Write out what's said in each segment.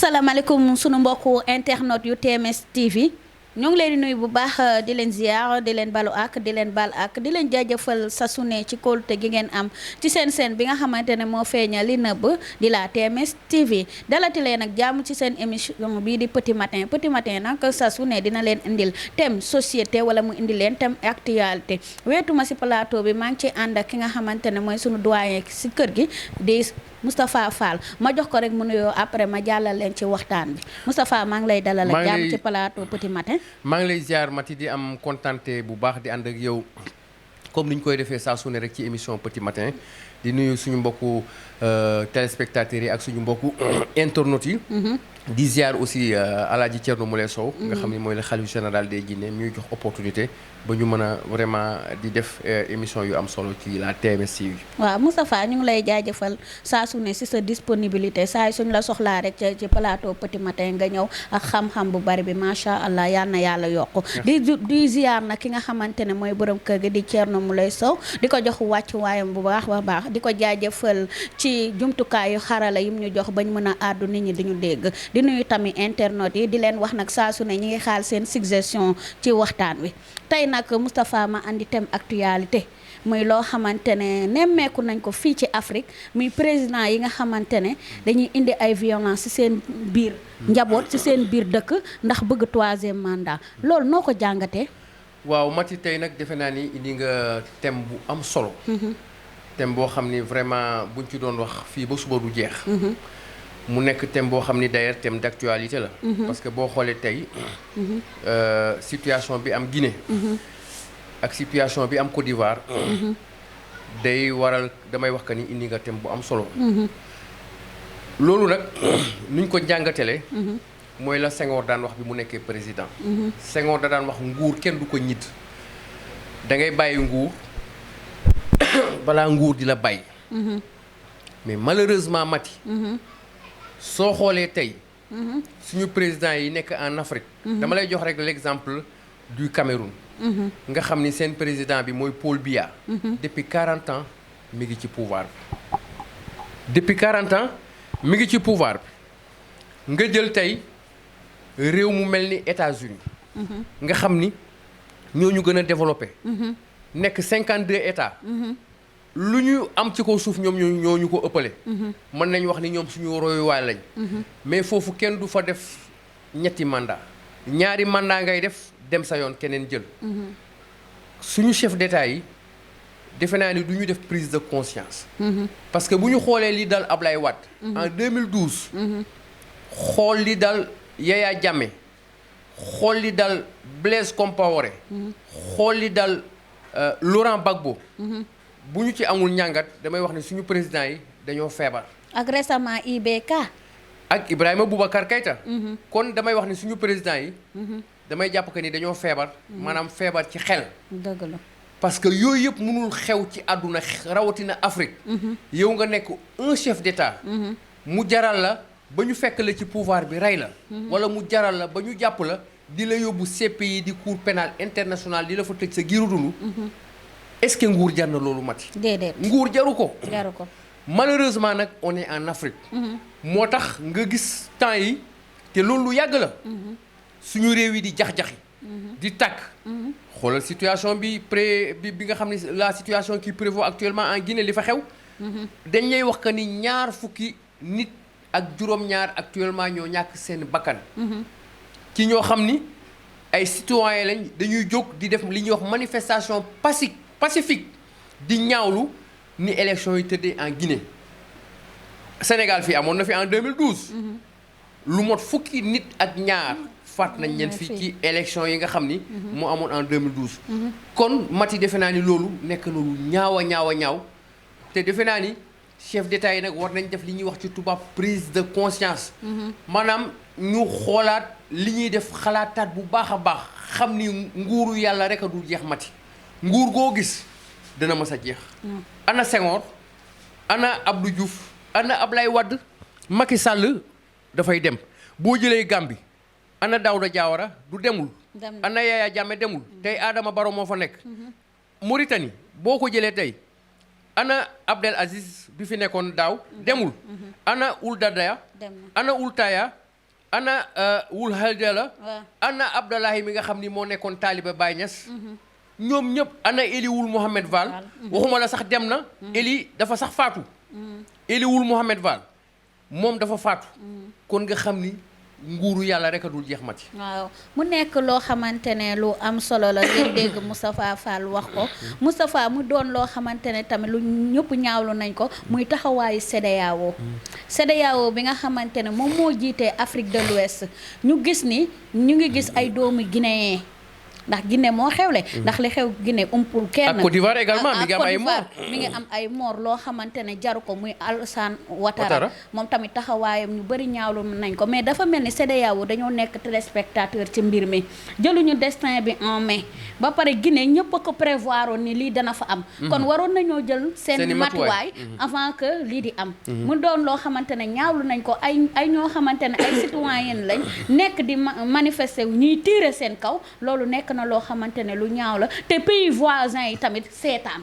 asalaamaaleykum sunu mbokku internet yu TMS TV ñoo ngi leen di nuyu bu baax di leen ziar di leen balu ak di leen bal ak di leen jaajëfal sa su ne ci kóolute gi ngeen am ci seen bi nga xamante ne moo feeñal li nëbb di la TMS TV dalati leen ak jàmm ci seen émission bii di petit matin nag sa su ne dina leen indil thème société wala mu indi leen thème actualité weetuma si plateau bi maa ngi ci ànd ak ki nga xamante ne mooy sunu doyen si kër gi di Moustapha Fall ma jox ko rek mu nuyoo après ma jàllal leen ci waxtaan bi Moustapha maa ngi lay dalal ak jàmm ci plateau petit matin. maa ngi lay ziar Mati di am kontante bu baax di ànd ak yow comme ni ñu koy defee saa su ne rek ci émission petit matin di nuyu suñu mbokku téléspectateurs yi ak suñu mbokku internautes yi. di ziar aussi Alaaji Thierno Moule Sow nga xam ne mooy le khalife général des Guinée ñuy jox opportunité ba ñu mën a vraiment di def émission yu am solo ci la TMS TV. waaw Moustapha ñu ngi lay jaajëfal saa su ne si sa disponibilité saa suñ la soxlaa rek ci plateau petit matin nga ñëw ak xam-xam bu bari bi macha allah yal na yàlla yokku. di ziar nag ki nga xamante ne mooy borom kër gi di Thierno Moule Sow di ko jox wàcc waayam bu baax di ko jaajëfal ci jumtukaayu xarala yim ñu jox bañ mën a àddu nit ñi di ñu dégg. di nuyu tamit internet yi di leen wax nag saa su ne ñi ngi xaal seen suggestion ci waxtaan wi tey nag Moustapha ma andi thème actualité muy loo xamante ne nemmeeku nañ ko fii ci Afrique muy président yi nga xamante ne dañuy indi ay violence ci seen biir njaboot ci seen biir dëkk ndax bëgg 3e mandat loolu noo ko jàngatee. waaw Mati tey nag defe naa ni indi nga thème bu am solo. thème boo xam ni vraiment buñ ci doon wax fii ba suba du jeex. mu nekk thème boo xam ni d'ailleurs thème d'actualité la. parce que boo xoolee tey situation bi am Guinée. ak situation bi am Côte d'Ivoire. day waral damay wax que ni indi nga thème bu am solo. loolu nag nuñ ko jàngatele mooy la Senghor daan wax bi mu nekkee président. Senghor da daan wax nguur kenn du ko ñitt da ngay bàyyi nguur balaa nguur di la bàyyi. mais malheureusement Mati. soo xoolee tey suñu président yi nekk en Afrique dama lay jox rek l'exemple du Cameroun nga xam ni seen président bi mooy Paul Biya depuis 40 ans mi ngi ci pouvoir bi mi ngi ci pouvoir bi nga jël tey réew mu mel ni États-Unis nga xam ni ñooñu gën a développé nekk 52 états lu ñu am ci kaw suuf ñoom ñoo ñu ko ëppale. mën nañ wax ni ñoom suñu royuwaay lañ. mais foofu kenn du fa def ñetti mandat ñaari mandat ngay def dem sa yoon keneen jël. suñu chef d'état yi defe naa ni du ñu def prise de conscience. parce que bu ñu xoolee li dal Ablaye Wade. en 2012. xool li dal Yaya Jammeh xool li dal Blaise Compaoré. xool li dal Laurent Gbagbo. bu ñu ci amul ñàngat damay wax ne suñu président yi dañoo feebar. ak récemment IBK. ak Ibrahima Boubacar Keïta. kon damay wax ne suñu président yi. damay jàpp que ni dañoo feebar. maanaam feebar ci xel. dëgg la parce que yooyu yëpp mënul xew ci àdduna rawatina Afrique. yow nga nekk un chef d'état. mu jaral la ba ñu fekk la ci pouvoir bi rey la. wala mu jaral la ba ñu jàpp la di la yóbbu CPI di cour pénal international di la fa tëj sa giiru dund. est-ce que nguur jar na loolu Mati. déedéet nguur jaru ko. jaru ko malheureusement nag on est en Afrique. moo tax nga gis temps yi te loolu lu yàgg la. suñu réew yi di jax-jaxi. di tàkk. xoolal situation bi bi nga xam ne la situation qui prévaut actuellement en Guinée li fa xew. dañ lay wax que ni ñaar fukki nit ak juróom-ñaar actuellement ñoo ñàkk seen bakkan. ci ñoo xam ni ay citoyens lañ dañuy jóg di def li ñuy wax manifestation pacifique di ñaawlu ni élection yi tëddee en Guinée. Sénégal fii amoon na fi en 2012. lu mot fukki nit ak ñaar faat nañ leen fii ci élection yi nga xam ni. moo amoon en 2012. kon Mati defe naa ni loolu nekk na lu ñaaw a ñaaw te defe naa ni chef d'état yi nag war nañ def li ñuy wax ci tubaab prise de conscience. maanaam ñu xoolaat li ñuy def xalaataat bu baax a baax xam ni nguuru yàlla rek a dul jeex Mati. nguur goo gis dana mës a jeex. ana Senghor ana Abdou Diouf ana Ablaye Wade Macky Sall dafay dem boo jëlee Gambie ana Daouda Diawara du demul. ana Yaya Jammeh demul. tey Adama Barrow moo fa nekk. Mauritanie boo ko jëlee tey ana Abdel Aziz bi fi nekkoon daaw demul. ana Ould Dadaya ana Ould Taya ana Wul Hajdala waaw. ana Abdallahi mi nga xam ni moo nekkoon taaliba Baye Niass ñoom ñëpp ana Eli Wul Mohamed Val waxuma la sax dem na Eli dafa sax faatu Eli Wul Mohamed Val moom dafa faatu kon nga xam ni nguuru yàlla rek a dul jeex Mati. waaw mu nekk loo xamante ne lu am solo la ngeen dégg Moustapha Fall wax ko Moustapha mu doon loo xamante ne tamit lu ñëpp ñaawlu nañ ko muy taxawaayu CEDEAO CEDEAO bi nga xamante ne moom moo jiitee Afrique de l'Ouest ñu gis ni ñu ngi gis ay doomu guinéen ndax Guinée moo xewle ndax li xew Guinée umpul kenn ak Côte d'Ivoire également mi ngi am Côte ay d'Ivoire mort mi ngi am ay mort loo xamante ne jaru ko muy Alassane Ouattara moom tamit taxawaayam ñu bëri ñaawlu nañ ko mais dafa mel ni CEDEAO dañoo nekk téléspectateur ci mbir mi jëluñu destin bi en main ba pare Guinée ñëpp a ko prévoir ni lii dana fa am kon waroon nañoo jël seen matuwaay avant que lii di am mu doon loo xamante ne ñaawlu nañ ko ay ñoo xamante ne ay citoyen lañ nekk di manifester wu ñuy tirer seen kaw loolu nekk na loo xamante ne lu ñaaw la te pays voisins yi tamit seetaan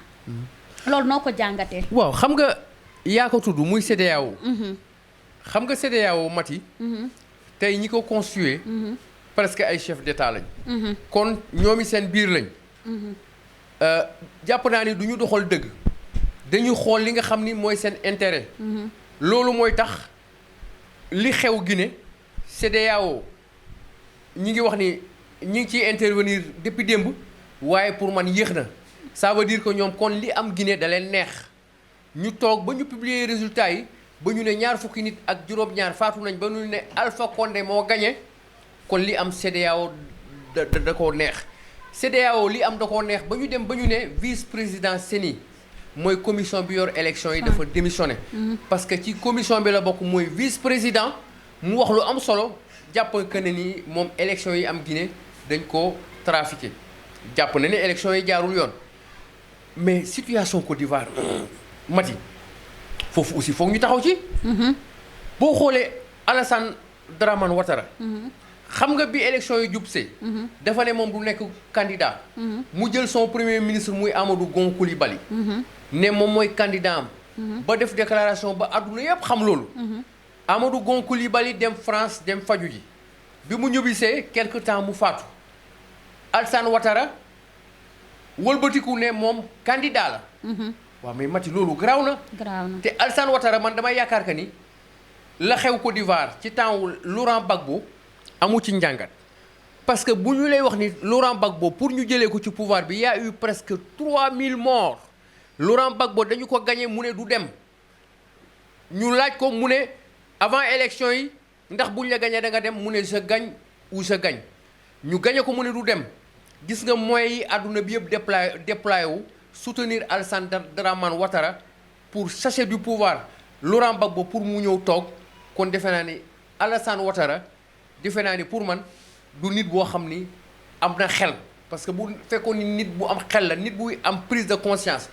loolu noo ko jàngatee. waaw xam nga yaa ko tudd muy CEDEAO xam nga CEDEAO Mati tey ñi ko constitué presque ay chef d'état lañ kon ñoomi seen biir lañ jàpp naa ni du ñu doxal dëgg dañuy xool li nga xam ni mooy seen intérêt loolu mooy tax li xew Guinée CEDEAO ñi ngi wax ni ñi ngi ciy intervenir depuis démb waaye pour man yéex na ça veut dire que ñoom kon li am Guinée da leen neex ñu toog ba ñu publier résultats yi ba ñu ne ñaar fukki nit ak juróom-ñaar faatu nañ ba ñu ne Alpha Condé moo gagné kon li am CEDEAO da koo neex CEDEAO li am da koo neex ba ñu dem ba ñu ne vice président CENI mooy commission bi yor élection yi dafa démissionné parce que ci commission bi la bokk mooy vice président mu wax lu am solo jàpp que ne ni moom élection yi am Guinée dañ ko trafiqué jàpp na ne élection yi jaarul yoon mais situation Côte d'Ivoire Mati foofu aussi foog ñu taxaw ci boo xoolee Alassane Dramane Ouattara xam nga bi élection yi jubsee dafa ne moom du nekk candidat mu jël son premier ministre muy Amadou Gon Coulibaly ne moom mooy candidat am ba def déclaration ba àdduna yépp xam loolu Amadou Gon Coulibaly dem France dem faju ji bi mu ñibbisee quelque temps mu faatu Alassane Ouattara wëlbatiku ne moom candidat la waaw mais Mati loolu garaaw na te Alassane Ouattara man damay yaakaar que ni la xew Côte d'Ivoire ci temps Laurent Gbagbo amu ci njàngat parce que bu ñu lay wax ni Laurent Gbagbo pour ñu jëlee ko ci pouvoir bi y a eu presque 3000 morts Laurent Gbagbo dañu ko gagné mu ne du dem ñu laaj ko mu ne avant élection yi ndax buñ la gagné da nga dem mu ne je gagne ou je gagne ñu gagné ko mu ne du dem gis nga moyens yi àdduna bi yëpp déployé wu soutenir Alassane Dramane Ouattara pour chercher du pouvoir Laurent Gbagbo pour mu ñëw toog kon defe naa ni Alassane Ouattara defe naa ni pour man du nit boo xam ni am na xel parce que bu fekkoon ni nit bu am xel la nit buy am prise de conscience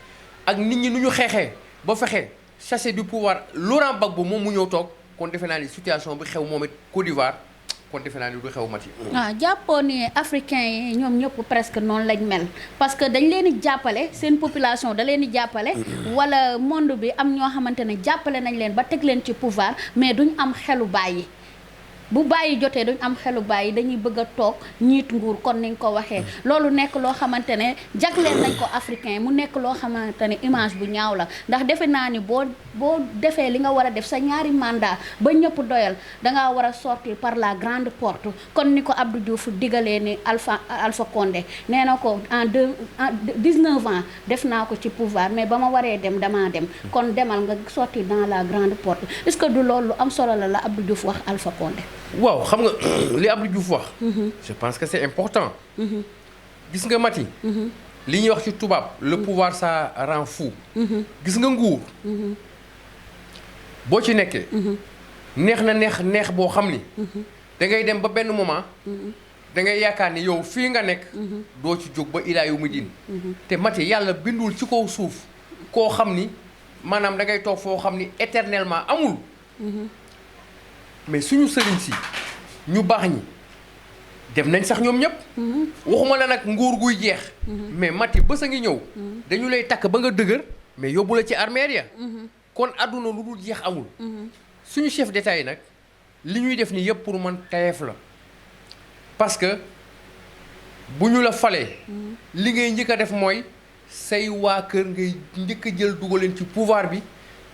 ak nit ñi nu ñu xeexee ba fexe chercher du pouvoir Laurent Gbagbo moom mu ñëw toog kon defe naa ni situation bi xew moom it Côte d'Ivoire kon defe naa ni du xew Mati. jàppoo ni africains yi ñoom ñëpp presque noonu lañ mel parce que dañ leen di jàppale seen population da leen di jàppale wala monde bi am ñoo xamante ne jàppale nañ leen ba teg leen ci pouvoir mais duñ am xelu bàyyi bu bàyyi jotee duñ am xelu bàyyi dañuy bëgg a toog ñiit nguur kon ni nga ko waxee loolu nekk loo xamante ne jagleel nañ ko africain mu nekk loo xamante ne image bu ñaaw la ndax defe naa ni boo defee li nga war a def sa ñaari mandat ba ñëpp doyal dangaa war a sortir par la grande porte kon ni ko Abdou Diouf digalee ni Alpha Condé nee na ko en 19 ans def naa ko ci pouvoir mais ba ma waree dem damaa dem kon demal nga sortir dans la grande porte est-ce que du loolu lu am solo la Abdou Diouf wax Alpha Condé. waaw xam nga li Abdou Diouf wax je pense que c'est important gis nga Mati li ñuy wax ci tubaab le pouvoir ça rend fou gis nga nguur boo ci nekkee neex na neex boo xam ni da ngay dem ba benn moment da ngay yaakaar ni yow fii nga nekk doo ci jóg ba ilaa yu mu din te Mati yàlla bindul ci kaw suuf koo xam ni maanaam da ngay toog foo xam ni éternellement amul mais suñu sëriñ si ñu baax ñi dem nañ sax ñoom ñëpp waxuma la nag nguur guy jeex mais Mati bés a ngi ñëw dañu lay takk ba nga dëgër mais yóbbu la ci armeer ya kon àdduna lu dul jeex amul suñu chef d'état yi nag li ñuy def nii yëpp pour man tayeef la parce que bu ñu la falee li ngay njëkk a def mooy say waa kër ngay njëkk a jël dugal leen ci pouvoir bi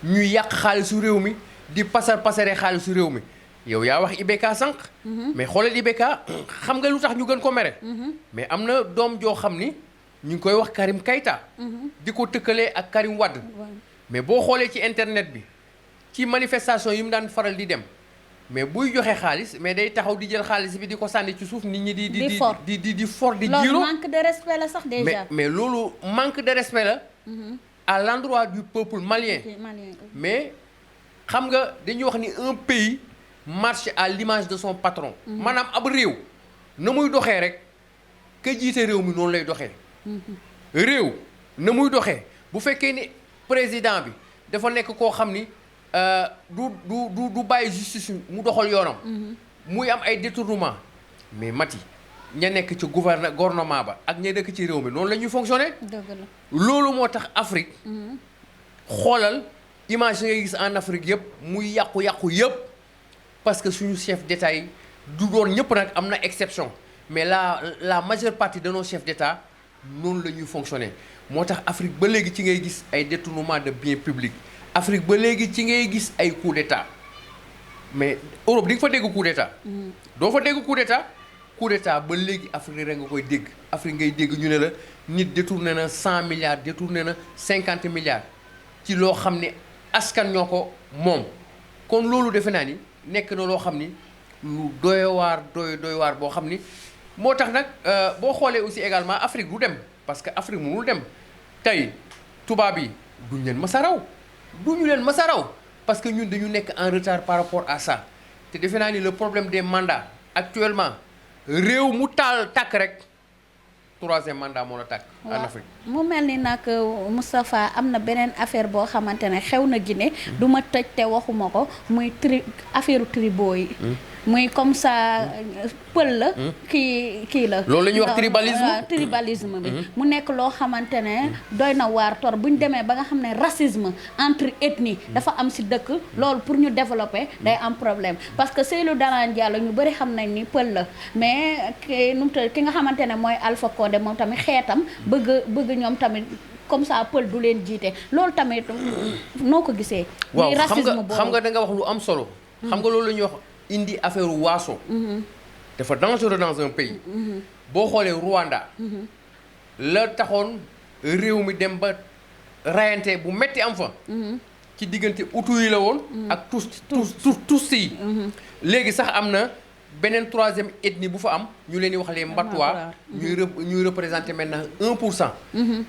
ñuy yàq xaalisu réew mi di pasare xaalisu réew mi yow yaa wax IBK sànq. mais xoolal IBK xam nga lu tax ñu gën ko mere. mais am na doom joo xam ni ñu ngi koy wax Karim Keïta. di ko tëkkalee ak Karim Wade. mais boo xoolee ci internet bi ci manifestation yi mu daan faral di dem mais buy joxe xaalis mais day taxaw di jël xaalis bi di ko sànni ci suuf nit ñi di for di jiiro loolu manque de respect la sax déjà. mais loolu manque de respect la. à l'endroit du peuple malien. mais xam nga dañuy wax ni un pays marche à l'image de son patron. maanaam ab réew na muy doxee rek ka jiite réew mi noonu lay doxee. réew na muy doxee bu fekkee ni président bi dafa nekk koo xam ni du bàyyi justice mu doxal yoonam. muy am ay détournement mais Mati ña nekk ci gouvernement ba ak ña dëkk ci réew mi noonu la ñuy fonctionner. loolu moo tax Afrique. xoolal image yi ngay gis en Afrique yëpp muy yàqu-yàqu yëpp parce que suñu chef d'État yi du doon ñëpp nag am na exception mais la majeure partie de nos chefs d'État noonu la ñuy fonctionner moo tax Afrique ba léegi ci ngay gis ay détournement de biens publics Afrique ba léegi ci ngay gis ay coup d'État mais Europe di nga fa dégg coup d'État. doo fa dégg coup d'État ba léegi Afrique rek nga koy dégg Afrique ngay dégg ñu ne la nit détourné na 100 milliards détourné na 50 milliards ci loo xam ne askan ñoo ko moom kon loolu defe naa ni nekk na loo xam ni lu doy waar boo xam ni moo tax nag boo xoolee aussi également Afrique du dem parce que Afrique mënul dem tey tubaab yi duñ leen mës a raw duñu leen mës a raw parce que ñun dañu nekk en retard par rapport à ça te defe naa ni le problème des mandats actuellement réew mu taal tàkk rek 3e mandat moo la tàkk en Afrique. mu mel ni nag Moustapha am na beneen affaire boo xamante ne xew na Guinée. du ma tëj te waxuma ko muy affaire tribaux yi. muy comme ça pël la. kii la. loolu la ñuy wax tribalisme. tribalisme bi. mu nekk loo xamante ne doy na waar tor bu ñu demee ba nga xam ne racisme entre ethnie dafa am si dëkk. loolu pour ñu développer day am problème parce que Cellou Dalein Diallo ñu bëri xam nañ ni pël la mais ki nga xamante ne mooy Alpha Condé moom tamit xeetam bëgg ñoom tamit comme ça pël du leen jiite loolu tamit noo ko gisee. waaw xam nga da nga wax lu am solo. xam nga loolu la ñuy wax indi affaire waaso. dafa dangereux dans un pays. boo xoolee Rwanda. la taxoon réew mi dem ba rayante bu metti am fa. ci diggante Hutu yi la woon. ak Tutsi yi. léegi sax am na beneen 3e ethnie bu fa am ñu leen di wax les Mbatwa ñuy représenter maintenant 1%.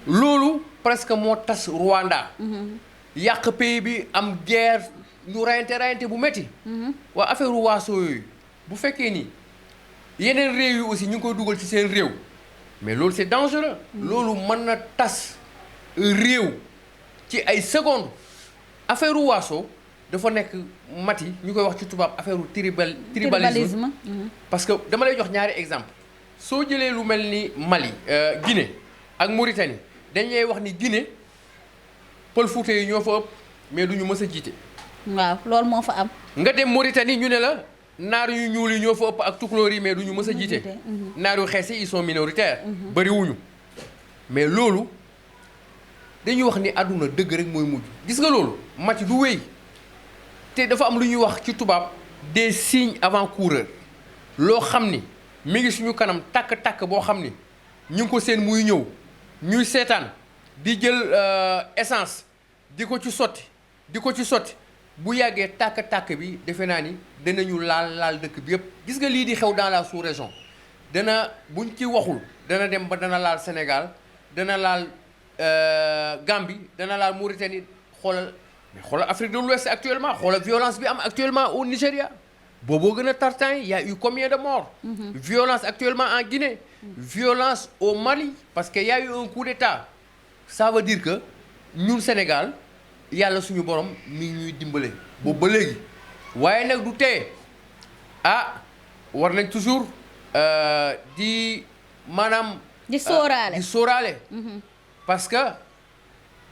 loolu presque moo tas Rwanda. yàq pays bi am guerre ñu rayante bu metti waa affaire waaso yooyu bu fekkee ni yeneen réew yi aussi ñu ngi koy dugal ci seen réew mais loolu c'est dangereux. loolu mën na tas réew ci ay secondes affaire waaso dafa nekk Mati ñu koy wax ci tubaab affaire tribalisme. parce que dama lay jox ñaari exemple soo jëlee lu mel ni Mali Guinée ak Mauritanie dañ lay wax ni Guinée pël Fuuta yi ñoo fa ëpp mais du ñu mës a jiite. waaw loolu moo fa am. nga dem Mauritanie ñu ne la naar yu ñuul yi ñoo fa ëpp ak tukulóor yi mais du ñu mës a jiite. naar yu xees yi ils sont minoritaires. bëriwuñu mais loolu dañuy wax ni àdduna dëgg rek mooy mujj gis nga loolu Mati du wéy. te dafa am lu ñuy wax ci tubaab des signes avant-coureurs loo xam ni mi ngi suñu kanam tàkk-tàkk boo xam ni ñu ngi ko seen muy ñëw ñuy seetaan di jël essence di ko ci sotti bu yàggee tàkk-tàkk bi defe naa ni danañu laal dëkk bi yëpp gis nga lii di xew dans la sous-région dana buñ ci waxul dana dem ba dana laal Sénégal dana laal Gambie dana laal Mauritanie xoolal Afrique de l'Ouest actuellement xoolal violence bi am actuellement au Nigeria booboo gën a tartan y a eu combien de morts. violence actuellement en Guinée. violence au Mali parce que y a eu un coup d'État ça veut dire que ñun Sénégal yàlla suñu borom mi ñuy dimbale boobu ba léegi waaye nag du tee war nañ toujours di maanaam. di sóoraale parce que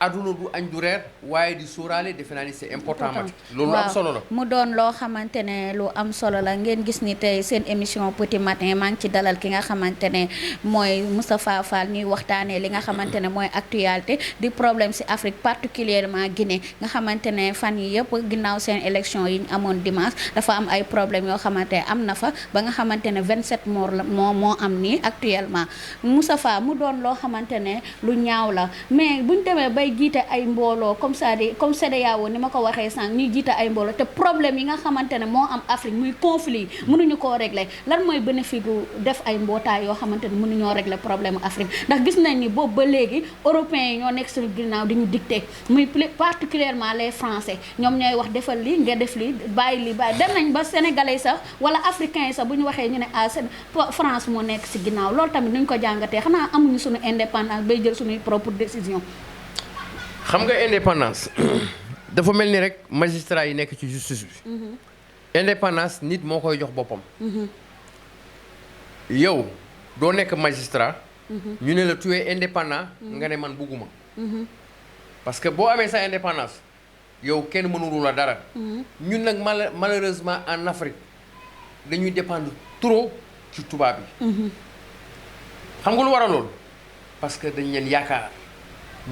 aduna du añ du reer waaye di sóoraale defe naa ni c'est important Mati loolu am solo la mu doon loo xamante ne lu am solo la ngeen gis ni tey seen émission petit matin maa ngi ci dalal ki nga xamante ne mooy Moustapha Fall ñuy waxtaanee li nga xamante ne mooy actualité di problème ci Afrique particulièrement Guinée nga xamante ne fan yi yëpp ginnaaw seen élection yi ñu amoon dimanche dafa am ay problème yoo xamante ne am na fa ba nga xamante ne 27 morts la moo am nii actuellement Moustapha mu doon loo xamante ne lu ñaaw la mais buñ demee bay jiite ay mbooloo comme ça di comme CEDEAO ni ma ko waxee sànq ñuy jiite ay mbooloo te problème yi nga xamante ne moo am Afrique muy conflit yi mënuñu koo régler lan mooy bénéfice gu def ay mbootaay yoo xamante ne mënuñoo régler problème Afrique ndax gis nañ ni boobu ba léegi européens yi ñoo nekk suñu ginnaaw di ñu dicter muy particulièrement les français ñoom ñooy wax defal li nga def li bàyyi li bàyyi dem nañ ba sénégalais yi sax wala africains yi sax bu ñu waxee ñu ne France moo nekk si ginnaaw loolu tamit nuñ ko jàngatee xanaa amuñu suñu indépendance bay jël suñuy propre décision. xam nga indépendance dafa mel ni rek magistrat yi nekk ci justice bi. indépendance nit moo koy jox boppam. yow doo nekk magistrat. ñu ne la tu es indépendant. nga ne man bugguma. parce que boo amee sa indépendance yow kenn mënulu la dara. ñun nag malheureusement en Afrique dañuy dépendre trop ci tubaab yi. xam nga lu waral loolu parce que dañ leen yaakaar.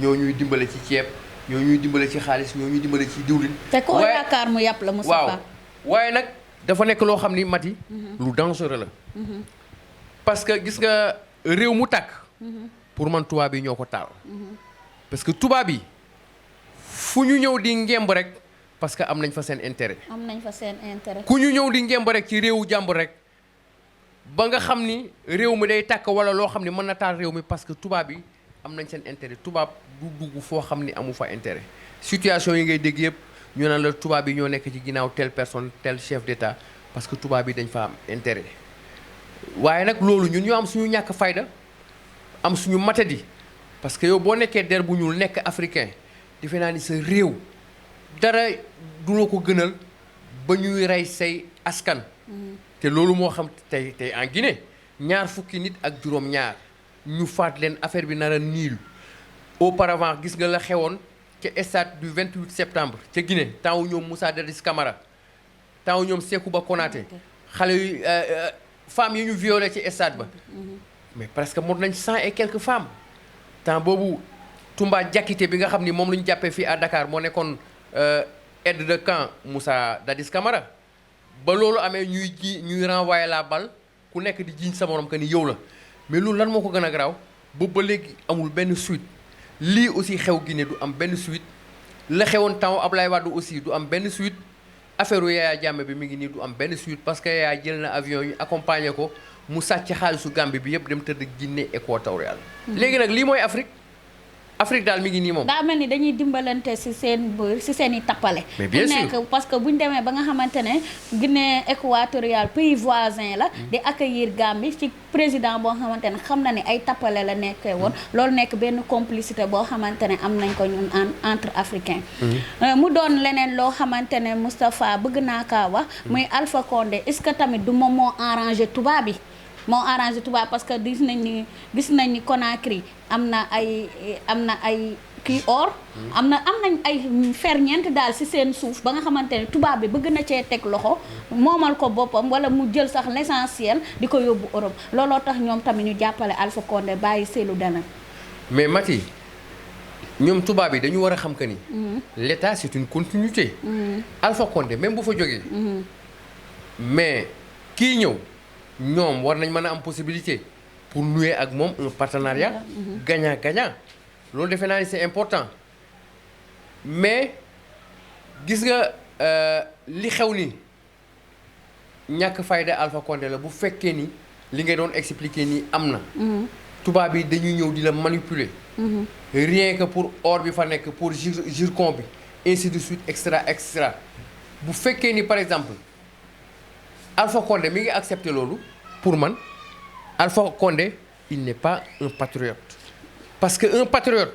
ñoo ñuy dimbale ci ceeb ñoo ñuy dimbale ci xaalis ñoo ñuy dimbale ci diwlin. te koo yaakaar mu yàpp la Moustapha. waaw waaye nag dafa nekk loo xam ni Mati. lu dangereux la. parce que gis nga réew mu tàkk. pour man tubaab yi ñoo ko taal. parce que tubaab yi fu ñu ñëw di ngemb rek parce que am nañ fa seen intérêt. am nañ fa seen intérêt. ku ñu ñëw di ngemb rek ci réewu jàmbur rek ba nga xam ni réew mi day tàkk wala loo xam ni mën na taal réew mi parce que tubaab yi. am nañ seen intérêt tubaab du dugg foo xam ni amu fa intérêt situation yi ngay dégg yëpp ñu naan la tubaab yi ñoo nekk ci ginnaaw telle personne tel chef d'état parce que tubaab yi dañ fa am intérêt waaye nag loolu ñun ñoo am suñu ñàkk fayda am suñu matadi parce que yow boo nekkee der bu ñuul nekk africain defe naa ni sa réew dara du la ko gënal ba ñuy rey say askan te loolu moo xam tey en Guinée ñaar fukki nit ak juróom-ñaar ñu faat leen affaire bi nar a niil auparavant gis nga la xewoon ca stade du 28 septembre ca Guinée temps wu ñoom Moussa Dadis Camara temps wu ñoom Sékou Ba Konaté xale yu femmes yi ñu violé ci stade ba mais presque mot nañ 100 et quelques femmes temps boobu Toumba Diakité bi nga xam ni moom la ñu jàppee fii à Dakar moo nekkoon aide de camp Moussa Dadis Camara ba loolu amee ñuy renvoyer la balle ku nekk di jiiñ sa morom que ni yow la mais loolu lan moo ko gën a garaaw boobu ba léegi amul benn suite lii aussi xew Guinée du am benn suite la xewoon temps Ablaye Wade aussi du am benn suite affaire u Yaya Jammeh bi mi ngi nii du am benn suite parce que Yaya jël na avion ñu accompagner ko mu sàcc xaalisu Gambie bi yëpp dem tëdd Guinée équatoriale. léegi nag lii mooy Afrique daal mi ngi nii moom. daa mel ni dañuy dimbalante si seen i tappale. mais bien sûr nekk parce que bu ñu demee ba nga xamante ne Guinée équatoriale pays voisin la. di accueillir Gambie ci président boo xamante ne xam na ne ay tappale la nekkee woon. loolu nekk benn complicité boo xamante ne am nañ ko ñun entre africains. mu doon leneen loo xamante ne Moustapha bëgg naa kaa wax. muy Alpha Condé est-ce que tamit du moom moo arrangé tubaab yi. moo arrangé tubaab parce que gis nañ ni Conakry am na ay kii or. am nañ ay ferñeent daal ci seen suuf ba nga xamante ne tubaab bi bëgg na cee teg loxo moomal ko boppam wala mu jël sax l'essentiel di ko yóbbu Europe looloo tax ñoom tamit ñu jàppale Alpha Condé bàyyi Cellou Dalein. mais Mati ñoom tubaab yi dañu war a xam que ni. l'État c'est une continuité. Alpha Condé même bu fa jógee. mais kii ñëw. ñoom war nañ mën a am possibilité pour nouer ak moom un partenariat gagnant-gagnant loolu defe naa ni c'est important mais gis nga li xew ni ñàkk fayda Alpha Condé la bu fekkee ni li ngay doon expliquer nii am na tubaab yi dañuy ñëw di la manipuler rien que pour or bi fa nekk pour zircon bi ainsi de suite extra bu fekkee ni par exemple Alpha Condé mi ngi accepté loolu pour man Alpha Condé il n'est pas un patriote parce que un patriote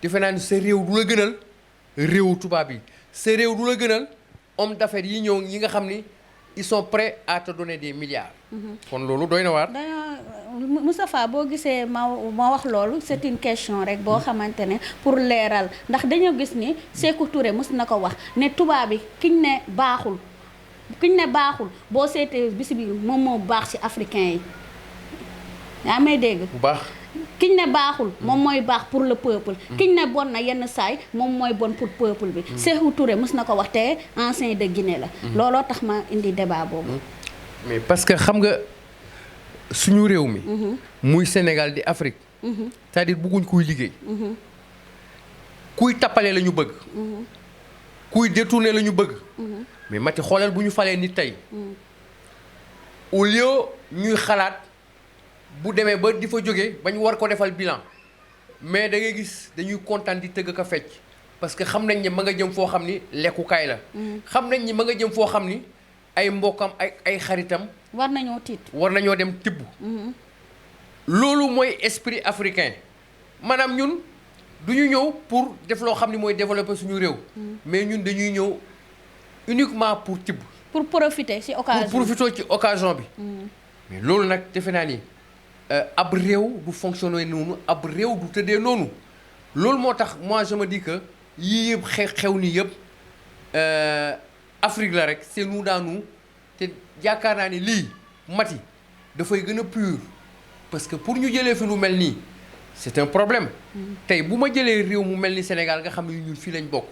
defe naa ni sa réew du la gënal réewu tubaab yi sa réew du la gënal homme d'affaires yi ñëw ñi nga xam ni ils sont prêts à te donner des milliards. kon loolu doy na waar. Moustapha boo gisee ma wax loolu c'est une question rek boo xamante ne pour leeral ndax dañoo gis ni Sékou Touré mës na ko wax ne tubaab bi kiñ ne baaxul boo seetee bisi bi moom moo baax ci africain yi yaa may dégg bu baax kiñ ne baaxul moom mooy baax pour le peuple kiñ ne bon na yenn saay moom mooy bon pour peuple bi Sékou Touré mës na ko wax te ancien de Guinée la looloo tax ma indi débat boobu mais parce que xam nga suñu réew mi muy Sénégal di Afrique c'est-à-dire bëgguñ kuy liggéey kuy tappale la ñu bëgg kuy détourner la ñu bëgg mais Mati xoolal bu ñu falee nit tey au lieu ñuy xalaat bu demee ba di fa jógee ba ñu war ko defal bilan mais da ngay gis dañuy kontaan di tëgg ka fecc parce que xam nañ ne ma nga jëm foo xam ni lekkukaay la xam nañ ni ma nga jëm foo xam ni ay mbokkam ay xaritam war nañoo tiit war nañoo dem tibb loolu mooy esprit africain maanaam ñun du ñu ñëw pour def loo xam ni mooy développer suñu réew mais ñun dañuy ñëw uniquement pour tibb pour profiter ci occasion pour profiter ci occasion bi mais loolu nag defe naa ni ab réew du fonctionner noonu ab réew du tëddee noonu loolu moo tax moi je me dis que yii yëpp xew ni yëpp Afrique la rek c'est nous dans nous te yaakaar naa ni lii Mati dafay gën a pur parce que pour ñu jëlee fi lu mel nii c'est un problème tey bu ma jëlee réew mu mel ni Sénégal nga xam ne ñun fii lañ bokk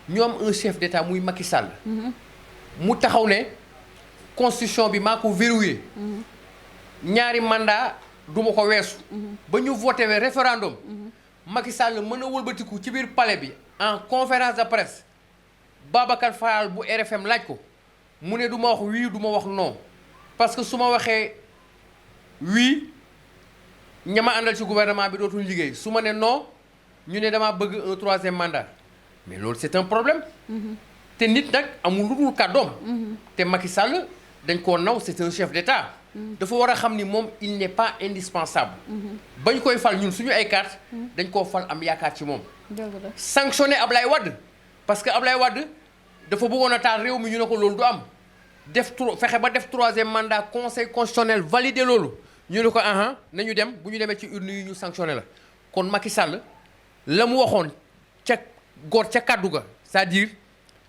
ñu am un chef d'État muy Macky Sall mu taxaw ne constitution bi maa ko verrouillé ñaari mandat duma ko weesu ba ñu voté we référendum Macky Sall mën a wëlbatiku ci biir palais bi en conférence de presse Babacar Fall bu RFM laaj ko mu ne du ma wax oui du ma wax non parce que su ma waxee oui ña ma àndal ci gouvernement bi dootuñu liggéey su ma ne non ñu ne damaa bëgg un troisième mandat mais loolu c'est un problème te nit nag amul lu dul kàddoom te Macky Sall dañ koo naw c'est un chef d'État dafa war a xam ni moom il n'est pas indispensable bañ koy fal ñun suñu ay carte dañ koo fal am yaakaar ci moom sanctionner Ablaye Wade parce que Ablaye Wade dafa bëggoon a taal réew mi ñu ne ko loolu du am fexe ba def troisième mandat conseil constitutionnel validé loolu ñu ne ko aha nañu dem bu ñu demee ci urne yi ñu sanctionné la kon Macky Sall la mu waxoon ca kaddu ga c'est-à-dire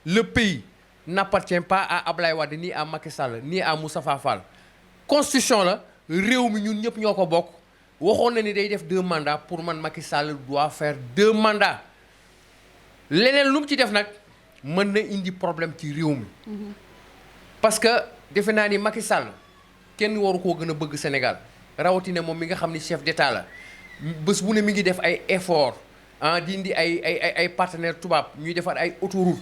le pays n'appartient pas à Ablaye Wade ni à Macky Sall ni à Moustapha Fall constitution la réew mi ñun ñëpp ñoo ko bokk waxoon na ni day def 2 mandats pour man Macky Sall doit faire 2 mandats leneen lu mu ci def nag mën na indi problème ci réew mi parce que defe naa ni Macky Sall kenn waru koo gën a bëgg Sénégal rawatina moom mi nga xam ni chef d'État la bés bu ne mi ngi def ay effort di indi ay partenaires tubaab ñuy defar ay autoroute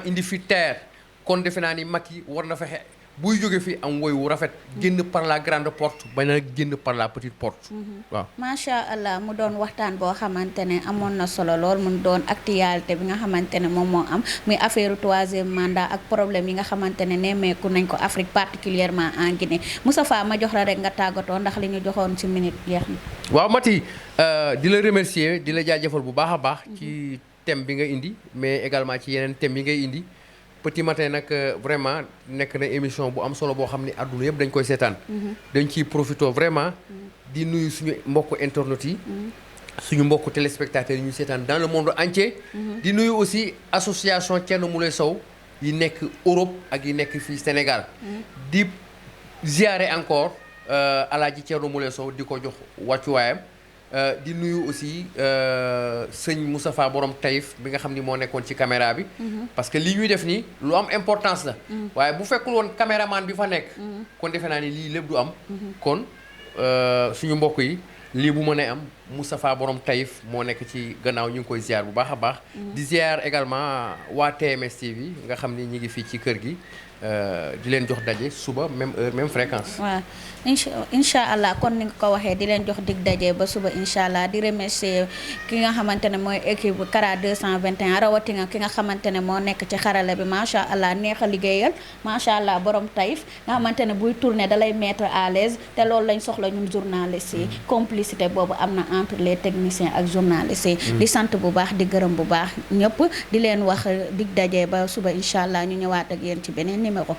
indi fi terre kon defe naa ni Macky war na fexe buy jóge fi am woy wu rafet génn par la grande porte bañ a génn par la petite porte waaw macha allah mu doon waxtaan boo xamante ne amoon na solo lool mu doon actualité bi nga xamante ne moom moo am muy affaire troisième mandat ak problème yi nga xamante ne nemmeeku nañ ko Afrique particulièrement en Guinée Moustapha ma jox la rek nga tàggatoo ndax li ñu joxoon ci minute jeex na waaw Mati di la remercier di la jaajëfal bu baax a baax ci thème bi nga indi mais également ci yeneen thème yi ngay indi Petit Matin nag vraiment nekk na émission bu am solo boo xam ne àdduna yëpp dañ koy seetaan dañ ciy profité vraiment di nuyu suñu mbokku internautes yi suñu mbokku téléspectateurs yi ñu seetaan dans le monde entier di nuyu aussi association Thierno Moulé Sow yi nekk Europe ak yi nekk fii Sénégal di ziare encore Alaaji Thierno Moulé Sow di ko jox wàccuwaayam di nuyu aussi sëñ Moustapha borom Taïf bi nga xam ni moo nekkoon ci caméra bi parce que lii ñuy def nii lu am importance la waaye bu fekkul woon caméraman bi fa nekk kon defe naa ni lii lépp du am kon suñu mbokk yi lii bu mënee am Moustapha borom Taïf moo nekk ci gannaaw ñu ngi koy ziar bu baax a baax di ziar également waa TMS TV nga xam ni ñi ngi fii ci kër gi di leen jox daje suba même heure même fréquence. waaw incha allah kon ni nga ko waxee di leen jox dig daje ba suba incha allah di remercier ki nga xamante ne mooy équipe Kara 221 rawatina ki nga xamante ne moo nekk ci xarala bi macha allah neex a liggéeyal macha allah borom Taïf nga xamante ne buy tourner da lay mettre à l'aise te loolu lañ soxla ñun journalistes yi complicité boobu am na entre les techniciens ak journalistes yi. di sant bu baax di gërëm bu baax ñëpp di leen wax dig daje ba suba incha allah ñu ñëwaat ak yéen ci beneen numéro.